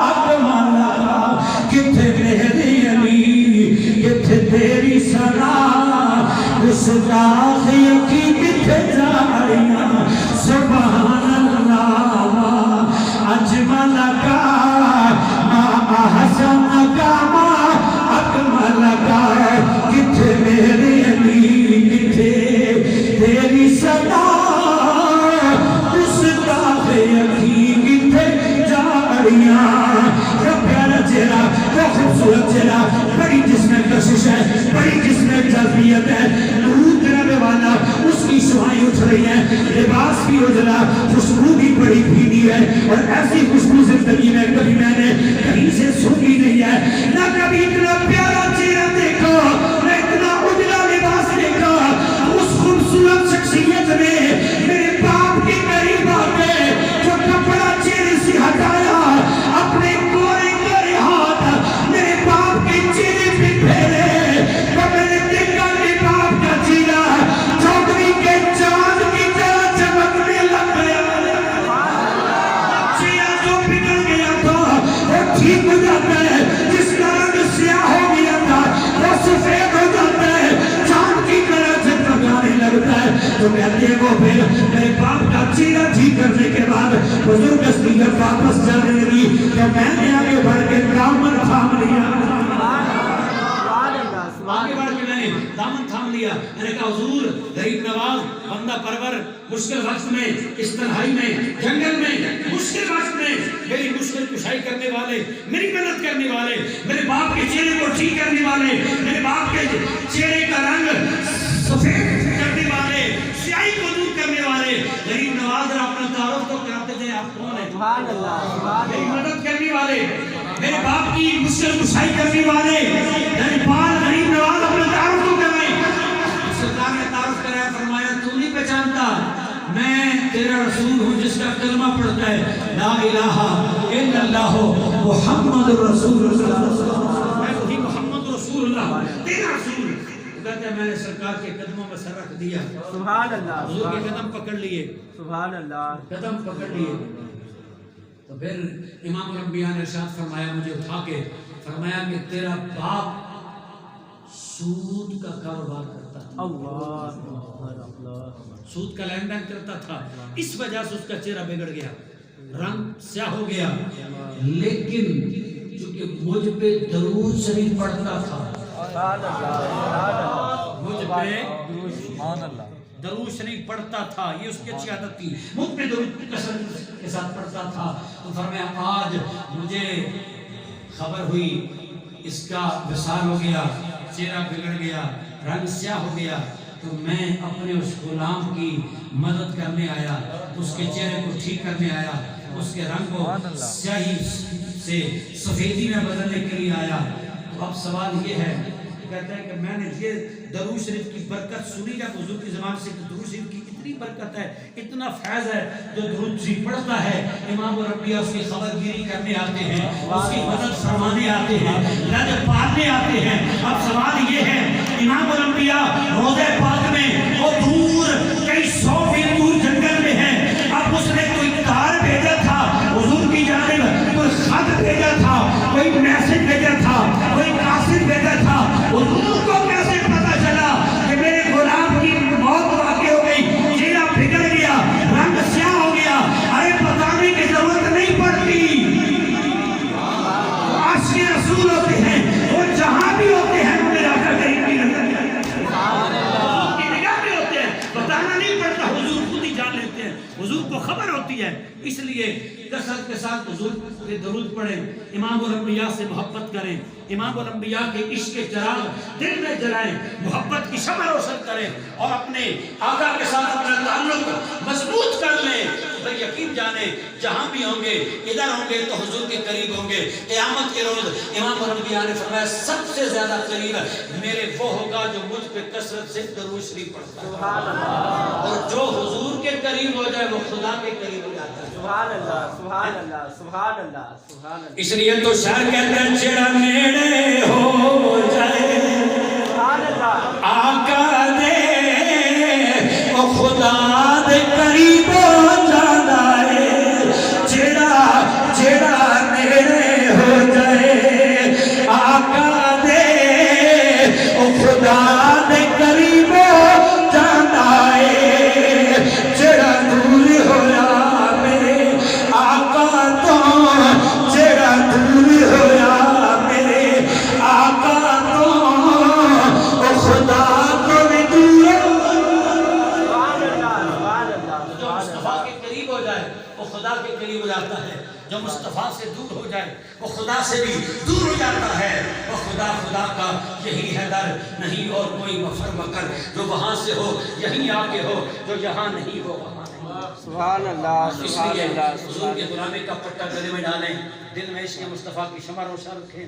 اکملک کتھے میرے علی کتھے تیری ثنا گستاخ کی کتھے جاڑیاں سبحان اللہ اجملک ما احسنک ما اکملک کتھے میرے علی کتھے تیری ثنا گستاخ کی کتھے جاڑیاں وہ پیارا چہرہ وہ خوبصورت چہرہ بڑی جس میں کشش ہے بڑی جس میں جذبیت ہے نور کرنے والا اس کی شعائیں اٹھ رہی ہیں لباس بھی اجلا خوشبو بھی بڑی بھیڑی ہے اور ایسی خوشبو زندگی میں کبھی میں نے کہیں سے سنی نہیں ہے نہ کبھی اتنا پیارا چہرہ دیکھا نہ اتنا اجلا لباس دیکھا اس خوبصورت شخصیت نے میرے باپ کے قریب آ کے جو کپڑا چہرے سے ہٹایا اپنے گورے گورے ہاتھ میرے باپ کے چہرے پہ پھیرے تو میں نے دیکھا میرے باپ کا چہرہ چودھری کے چاند کی طرح چمکنے لگ گیا چہرہ جو بگڑ گیا تھا وہ ٹھیک ہو جاتا ہے جس کا رنگ سیاہ ہو گیا تھا وہ سفید ہو جاتا ہے چاند کی طرح چمکنے لگتا ہے تو کہتے ہیں وہ پھر میرے باپ کا چہرہ ٹھیک کرنے کے بعد بزرگ اسپیکر واپس جانے لگی تو میں نے آگے بڑھ کے دامن تھام لیا آگے بڑھ کے میں نے دامن تھام لیا میں نے کہا حضور غریب نواز بندہ پرور مشکل وقت میں اس تنہائی میں جنگل میں مشکل وقت میں میری مشکل کشائی کرنے والے میری مدد کرنے والے میرے باپ کے چہرے کو ٹھیک کرنے والے میرے باپ کے چہرے کا رنگ سفید کرنے والے سیاہی کو دور کرنے والے غریب نواز اپنا تعارف تو کراتے تھے آپ کون ہیں میری مدد کرنے والے میرے باپ کی مشکل کشائی کرنے والے غریب نواز اپنا تعارف تو کرائیں سرکار نے تعارف کرایا فرمایا تو نہیں پہچانتا میں تیرا رسول ہوں جس کا کلمہ پڑھتا ہے لا الہ الا اللہ محمد رسول اللہ میں وہی محمد رسول اللہ تیرا رسول کہتا ہے میں نے سرکار کے قدموں میں سر رکھ دیا سبحان اللہ حضور کے قدم پکڑ لیے سبحان اللہ قدم پکڑ لیے تو پھر امام الانبیاء نے ارشاد فرمایا مجھے اٹھا کے فرمایا کہ تیرا باپ سود کا کاروبار کرتا تھا اللہ سود کا لین دین کرتا تھا اس وجہ سے اس کا چہرہ بگڑ گیا رنگ سیاہ ہو گیا لیکن چونکہ مجھ پہ درود شریف پڑھتا تھا مجھ پہ درود شریف پڑھتا تھا یہ اس کی اچھی عادت تھی مجھ پہ درود کثرت کے ساتھ پڑھتا تھا تو فرمایا آج مجھے خبر ہوئی اس کا وصال ہو گیا چہرہ بگڑ گیا رنگ سیاہ ہو گیا تو میں اپنے اس غلام کی مدد کرنے آیا اس کے چہرے کو ٹھیک کرنے آیا اس کے رنگ کو سیاہی سے سفیدی میں بدلنے کے لیے آیا تو اب سوال یہ ہے کہتا ہے کہ میں نے یہ درود شریف کی برکت سنی جب حضور کی زبان سے درود شریف کی اتنی برکت ہے اتنا فیض ہے جو درود شریف پڑھتا ہے امام الانبیاء اس کی خبر گیری کرنے آتے ہیں اس کی مدد فرمانے آتے ہیں لد پالنے آتے ہیں اب سوال یہ ہے امام الانبیاء روضہ پاک میں وہ دور کئی 100 میل دور جنگل میں ہے اب اس نے کوئی تار بھیجا تھا حضور کی جانب کوئی خط بھیجا تھا کوئی میسج بھیجا تھا کوئی قاصد بھیجا تھا حضور کو کیسے پتا چلا کہ میرے غلام کی موت واقع ہو گئی چہرہ بگڑ گیا رنگ سیاہ ہو گیا ارے بتانے کی ضرورت نہیں پڑتی عاشق رسول ہوتے ہیں وہ جہاں بھی ہوتے ہیں میرے آقا کریم کی نظر کی نگاہ میں ہوتے ہیں بتانا نہیں پڑتا حضور خود ہی جان لیتے ہیں حضور کو خبر ہوتی ہے اس لیے کثرت کے ساتھ حضور پہ درود پڑھیں امام الانبیاء سے محبت کریں امام الانبیاء کے عشق کے چراغ دل میں جلائیں محبت کی شمع روشن کریں اور اپنے آقا کے ساتھ اپنا تعلق مضبوط کر لیں تو یقین جانیں جہاں بھی ہوں گے ادھر ہوں گے تو حضور کے قریب ہوں گے قیامت کے روز امام الانبیاء نے فرمایا سب سے زیادہ قریب میرے وہ ہوگا جو مجھ پہ کثرت سے درود شریف پڑھتا ہے اور جو حضور کے قریب ہو جائے وہ خدا کے قریب ہو جاتا ہے سبحان اللہ سبحان اللہ سبحان اللہ سبحان اللہ اس لیے تو شاعر کہتے ہیں چڑا نیڑے ہو جائے سبحان اللہ آقا دے او خدا دے قریب ہو قریب ہو جائے وہ خدا کے قریب ہو جاتا ہے، جو مصطفیٰ سے دور ہو جائے وہ خدا سے بھی دور ہو جاتا ہے۔ وہ خدا کا یہی ہے در، نہیں اور کوئی مفر مکر، جو وہاں سے ہو یہیں آ کے ہو، جو یہاں نہیں ہو وہاں نہیں۔ سبحان اللہ، اس سبحان لیے اللہ، حضور کے غلامی کا پٹا گلے میں ڈالیں، دل میں عشق مصطفیٰ کی شمع روشن رکھیں،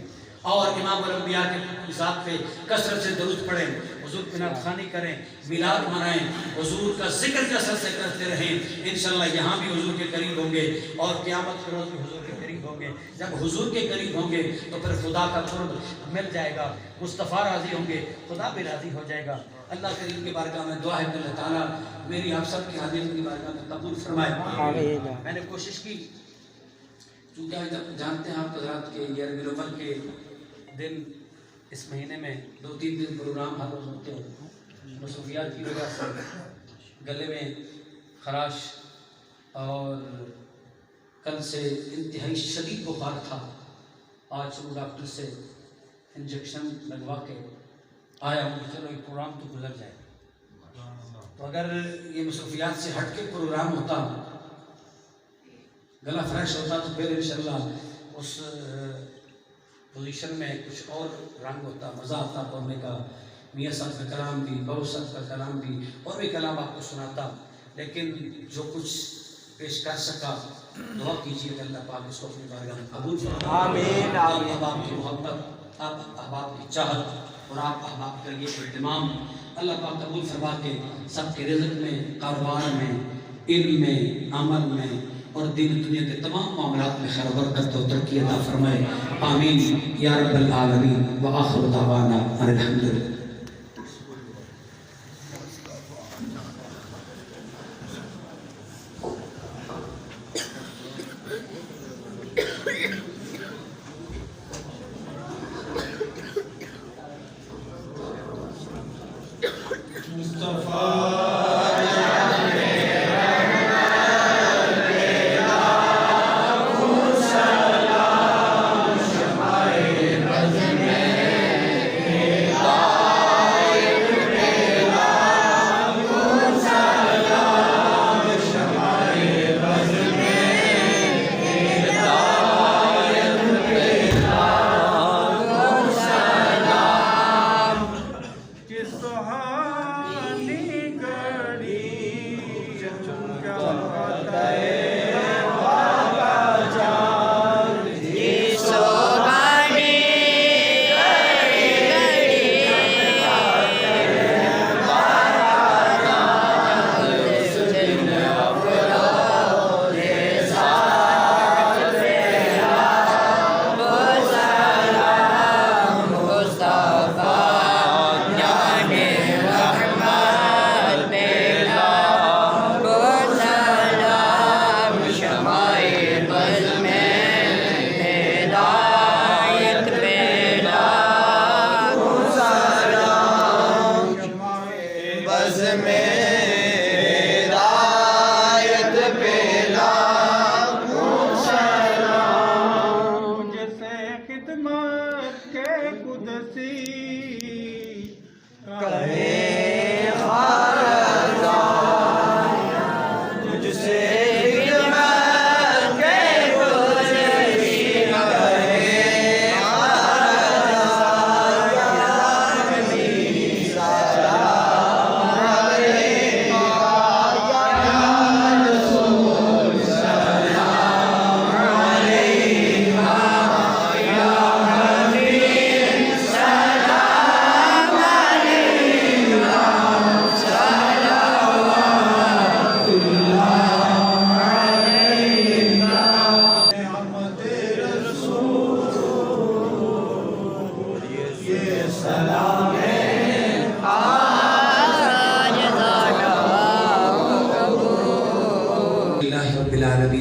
اور امام الانبیاء کے ذات پہ کثرت سے درود پڑھیں، حضور کی نعت خوانی کریں، میلاد منائیں، حضور کا ذکر کثرت سے کرتے رہیں۔ انشاءاللہ یہاں بھی حضور کے قریب ہوں گے اور قیامت کے روز بھی حضور کے قریب ہوں گے۔ جب حضور کے قریب ہوں گے تو پھر خدا کا قرب مل جائے گا، مصطفیٰ راضی ہوں گے، خدا بھی راضی ہو جائے گا۔ اللہ کریم کے بارگاہ میں دعا ہے کہ اللہ تعالیٰ میری آپ سب کی حاضری کی بارگاہ میں قبول فرمائے۔ میں نے کوشش کی، چونکہ جانتے ہیں آپ حضرات کے یہ ربیع الاول کے دن اس مہینے میں 2-3 دن پروگرام ہر روز ہوتے ہیں، مصروفیات کی وجہ سے گلے میں خراش اور کل سے انتہائی شدید بخار تھا۔ آج صبح ڈاکٹر سے انجیکشن لگوا کے آیا ہوں، چلو یہ پروگرام تو گزر جائے۔ تو اگر یہ مصروفیات سے ہٹ کے پروگرام ہوتا، گلا فریش ہوتا، تو پھر انشاءاللہ اس پوزیشن میں کچھ اور رنگ ہوتا، مزہ آتا پڑھنے کا، میاں صاحب کا کلام بھی، بہو صاحب کا کلام بھی، اور بھی کلام آپ کو سناتا، لیکن جو کچھ پیش کر سکا دعا کیجیے کہ اللہ پاک اس کو اپنی بارگاہ میں قبول فرمائے۔ آمین، آمین۔ آپ کی محبت، آپ احباب کی چاہت اور آپ احباب کا یہ اہتمام اللہ پاک قبول فرما کے سب کے رزق میں، کاروبار میں، علم میں، عمل میں اور دین دنیا کے تمام معاملات میں خیر و برکت و ترقی عطا فرمائے۔ آمین یا رب العالمین، وآخر دعوانا ان الحمدللہ۔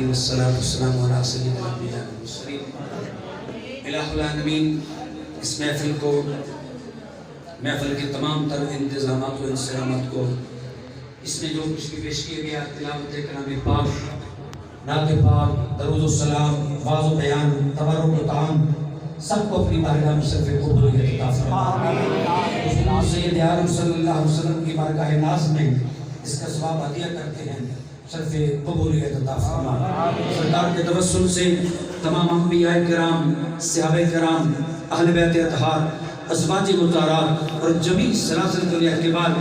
والصلاة والسلام على سید الانبیاء والمرسلین۔ الہ العالمین، اس محفل کو، محفل کے تمام تر انتظامات و انصرامات کو، اس میں جو کچھ بھی پیش کیا گیا، تلاوت کلام پاک، نعت پاک، درود و سلام، واعظ و بیان، تبرک و تعام، سب کو اپنی بارگاہ میں صرف قبولیت عطا فرمائے۔ سید عالم صلی اللہ علیہ وسلم کی بارگاہ ناز میں اس کا ثواب عطیہ کرتے ہیں۔ شرف قبولیت عطا فرما. سرکار کے توسل سے تمام انبیاء کرام، صحابہ کرام، اہل بیت اطہار، ازواج مطہرات اور جمیع سلاسل الیاء کے بعد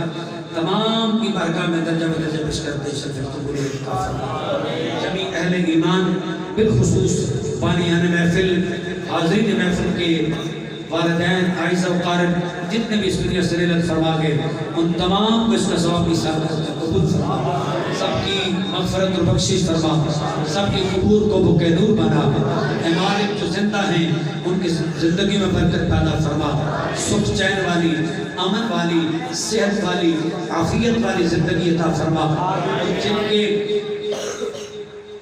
تمام کی بارگاہ میں درجہ بدرجہ پیش کرتے شرف قبولیت عطا فرما. جمیع اہل ایمان بالخصوص بانیان محفل، حاضرین محفل کے والدین، عائزہ و قارب جتنے بھی اس دنیا سے رحلت فرما گئے، ان تمام کو اس کا ثواب کی سعادت قبول فرما. سب کی مغفرت اور بخشش فرما. سب کی قبور کو بھوکے نور بنا. اے مالک جو زندہ ہیں ان کی زندگی میں برکت پیدا فرما. سکھ چین والی، امن والی، صحت والی، عافیت والی زندگی عطا فرما. جن کے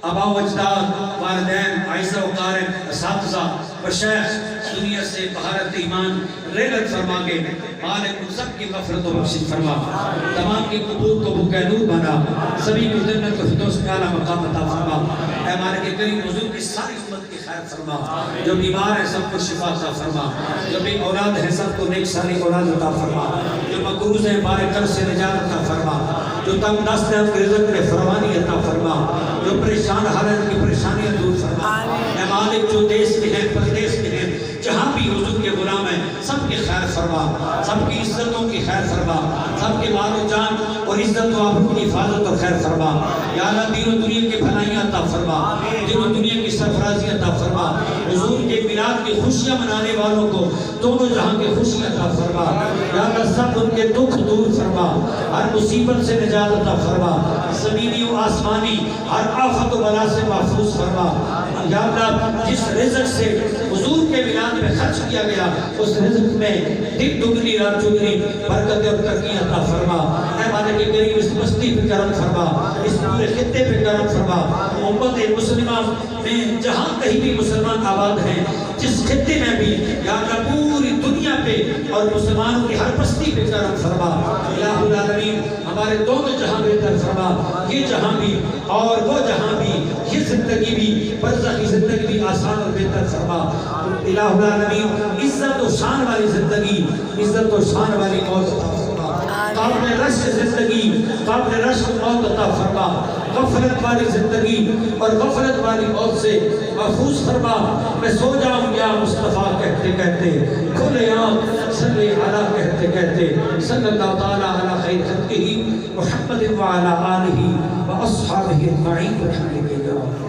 آبا و اجداد، والدین، عائزہ و قارب، اساتذہ و شیخ دنیا سے بہارت ایمان رحلت فرما گئے، مالک ان سب کی مغفرت و بخشش فرما. تمام کی قبور کو بھوکے نور بنا. سبھی کو جنت و فردوس میں اعلیٰ مقام عطا فرما. اے مالک کریم حضور کی ساری امت کی خیر فرما. جو بیمار ہیں سب کو شفا عطا فرما. جو بے اولاد ہیں سب کو نیک ساری اولاد عطا فرما. جو مقروض ہیں بارے قرض سے نجات عطا فرما. جو تنگ دست ہیں ان کے رزق میں فراوانی عطا فرما. جو پریشان حالت کی پریشانیاں دور فرما. اے مالک جو دیش کے ہیں، پردیش کے ہیں، جہاں بھی حضور کے غلام ہیں سب کی خیر فرما. سب کی عزتوں کی خیر فرما. سب کے مال و جان اور عزت و آبرو کی حفاظت اور خیر فرما. یا اللہ دین و دنیا کی بھلائیاں عطا فرما. دین و دنیا کی سرفرازی عطا فرما. حضور کے میلاد کی خوشیاں منانے والوں کو دونوں جہاں کی خوشیاں عطا فرما. یا اللہ سب ان کے دکھ دور فرما. ہر مصیبت سے نجات عطا فرما. زمینی و آسمانی ہر آفت و بلا سے محفوظ فرما. یا اللہ جس رزق سے حضور کے میلاد میں خرچ کیا گیا اس رزق میں دن دگنی رات چگنی برکت اور ترقی عطا فرما. اے مالک کریم اس بستی پہ کرم فرما. اس پورے خطے پہ کرم فرما. امت مسلمہ میں جہاں کہیں بھی مسلمان آباد ہیں، جس خطے میں بھی یا اللہ پوری دنیا پہ اور مسلمانوں کی ہر بستی پہ کرم فرما. الہ العالمین ہمارے دونوں جہاں بہتر فرما. یہ جہاں بھی اور وہ جہاں بھی، یہ زندگی بھی برزخی زندگی بھی آسان اور بہتر فرما. الہ العالمین عزت و شان والی زندگی، عزت و شان والی موت عطا فرما. قابل رشک زندگی، قابل رشک موت عطا فرما. غفلت والی زندگی اور غفلت والی موت سے محفوظ فرما. میں سو جاؤں یا مصطفیٰ کہتے کہتے، کھلے آنکھ صلی علی کہتے کہتے، صلی اللہ تعالیٰ علی خیر خلقہ محمد وعلی آلہ و اصحابہ اجمعین برحمتک یا رب.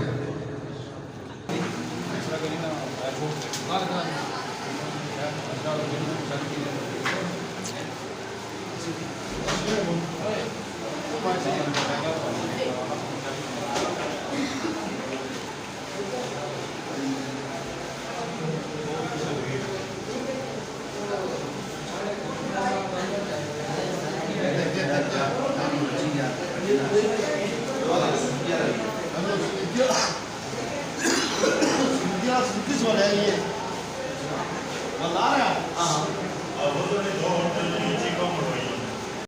والله